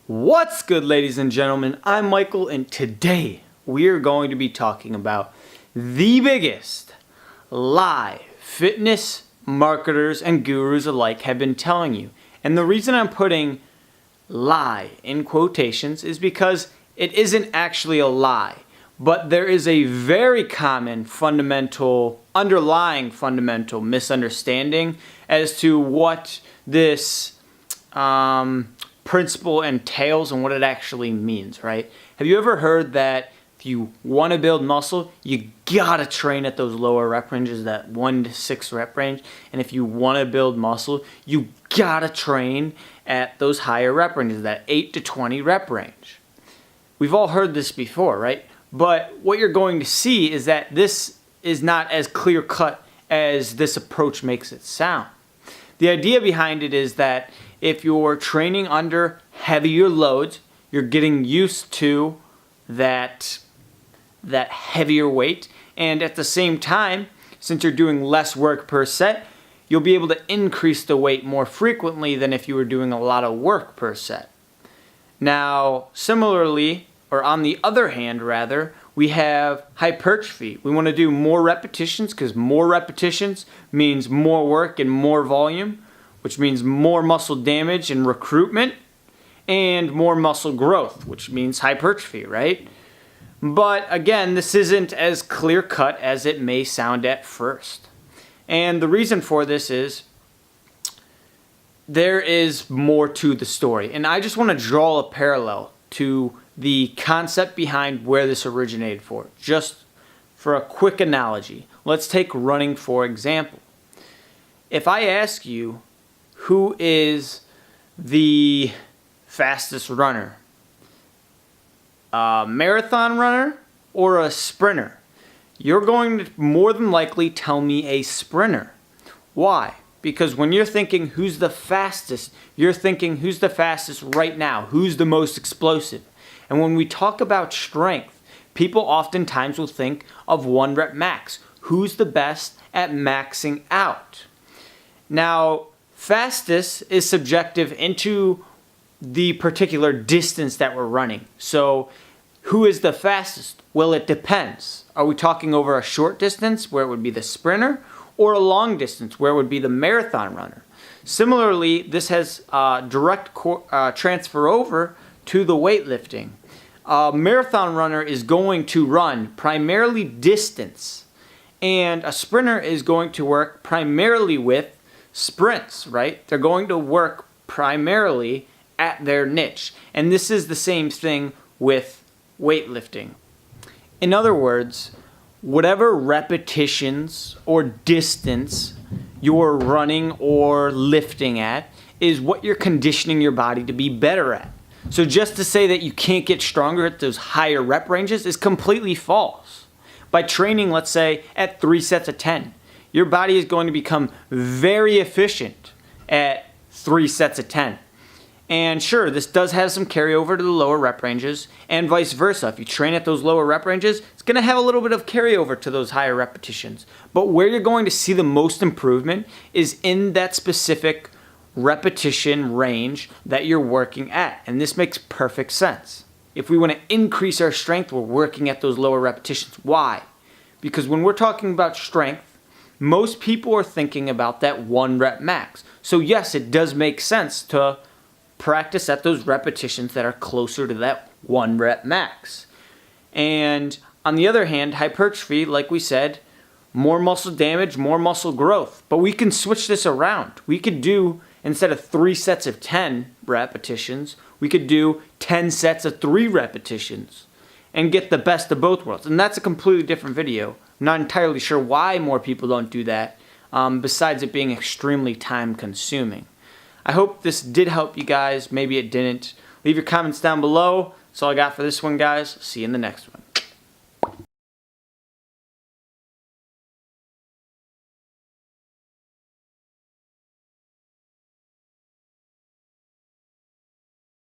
What's good, ladies and gentlemen? I'm Michael, and today we are going to be talking about the biggest lie fitness marketers and gurus alike have been telling you. And the reason I'm putting lie in quotations is because it isn't actually a lie, but there is a very common underlying fundamental misunderstanding as to what this principle entails and what it actually means, right? Have you ever heard that if you want to build muscle, you gotta train at those lower rep ranges, that 1 to 6 rep range? And if you want to build muscle, you gotta train at those higher rep ranges, that 8 to 20 rep range. We've all heard this before, right? But what you're going to see is that this is not as clear cut as this approach makes it sound. The idea behind it is that if you're training under heavier loads, you're getting used to that heavier weight, and at the same time, since you're doing less work per set, you'll be able to increase the weight more frequently than if you were doing a lot of work per set. Now, similarly, or on the other hand rather, we have hypertrophy. We want to do more repetitions because more repetitions means more work and more volume, which means more muscle damage and recruitment, and more muscle growth, which means hypertrophy, right? But again, this isn't as clear cut as it may sound at first. And the reason for this is there is more to the story. And I just want to draw a parallel to the concept behind where this originated for. Just for a quick analogy, let's take running for example. If I ask you, who is the fastest runner? A marathon runner or a sprinter? You're going to more than likely tell me a sprinter. Why? Because when you're thinking who's the fastest, you're thinking who's the fastest right now, who's the most explosive. And when we talk about strength, people oftentimes will think of 1 rep max. Who's the best at maxing out? Now, fastest is subjective into the particular distance that we're running. So who is the fastest? Well, it depends. Are we talking over a short distance where it would be the sprinter, or a long distance where it would be the marathon runner? Similarly, this has direct transfer over to the weightlifting. A marathon runner is going to run primarily distance, and a sprinter is going to work primarily with sprints, right? They're going to work primarily at their niche. And this is the same thing with weightlifting. In other words, whatever repetitions or distance you're running or lifting at is what you're conditioning your body to be better at. So just to say that you can't get stronger at those higher rep ranges is completely false. By training, let's say, at 3 sets of 10, your body is going to become very efficient at 3 sets of 10. And sure, this does have some carryover to the lower rep ranges, and vice versa. If you train at those lower rep ranges, it's going to have a little bit of carryover to those higher repetitions. But where you're going to see the most improvement is in that specific repetition range that you're working at. And this makes perfect sense. If we want to increase our strength, we're working at those lower repetitions. Why? Because when we're talking about strength, most people are thinking about that 1 rep max. So yes, it does make sense to practice at those repetitions that are closer to that 1 rep max. And on the other hand, hypertrophy, like we said, more muscle damage, more muscle growth. But we can switch this around. We could do, instead of 3 sets of 10 repetitions, we could do 10 sets of 3 repetitions and get the best of both worlds. And that's a completely different video. I'm not entirely sure why more people don't do that, besides it being extremely time consuming. I hope this did help you guys. Maybe it didn't. Leave your comments down below. That's all I got for this one, guys. See you in the next one.